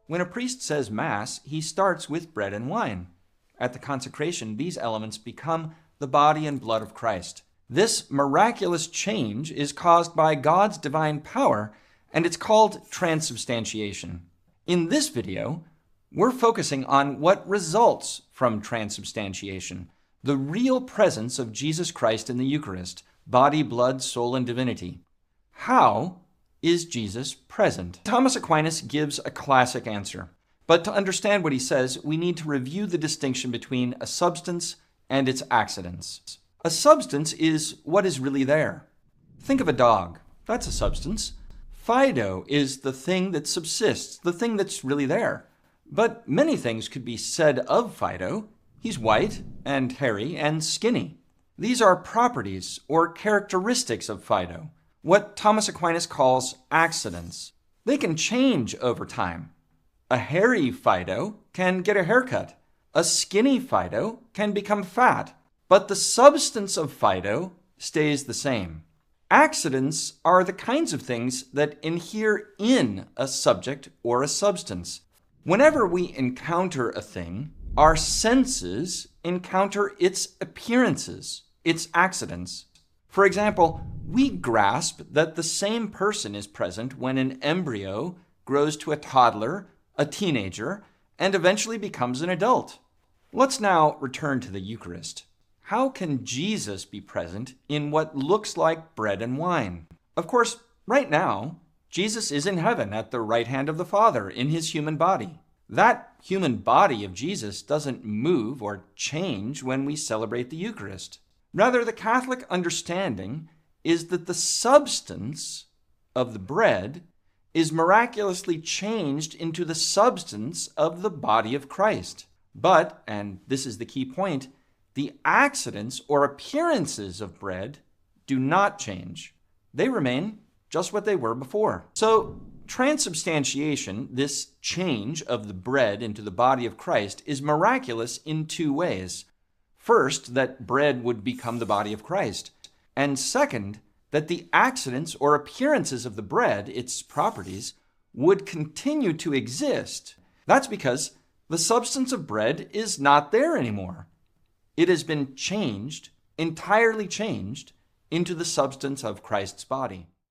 When a priest says Mass, he starts with bread and wine. At the consecration, these elements become the body and blood of Christ. This miraculous change is caused by God's divine power, and it's called transubstantiation. In this video, we're focusing on what results from transubstantiation, the real presence of Jesus Christ in the Eucharist, body, blood, soul, and divinity. How is Jesus present? Thomas Aquinas gives a classic answer. But to understand what he says, we need to review the distinction between a substance and its accidents. A substance is what is really there. Think of a dog. That's a substance. Fido is the thing that subsists, the thing that's really there. But many things could be said of Fido. He's white and hairy and skinny. These are properties or characteristics of Fido, what Thomas Aquinas calls accidents. They can change over time. A hairy Fido can get a haircut. A skinny Fido can become fat. But the substance of Fido stays the same. Accidents are the kinds of things that inhere in a subject or a substance. Whenever we encounter a thing, our senses encounter its appearances, its accidents. For example, we grasp that the same person is present when an embryo grows to a toddler, a teenager, and eventually becomes an adult. Let's now return to the Eucharist. How can Jesus be present in what looks like bread and wine? Of course, right now, Jesus is in heaven at the right hand of the Father in his human body. That human body of Jesus doesn't move or change when we celebrate the Eucharist. Rather, the Catholic understanding is that the substance of the bread is miraculously changed into the substance of the body of Christ. But, and this is the key point, the accidents or appearances of bread do not change. They remain just what they were before. So, transubstantiation, this change of the bread into the body of Christ, is miraculous in two ways. First, that bread would become the body of Christ. And second, that the accidents or appearances of the bread, its properties, would continue to exist. That's because the substance of bread is not there anymore. It has been changed, entirely changed, into the substance of Christ's body.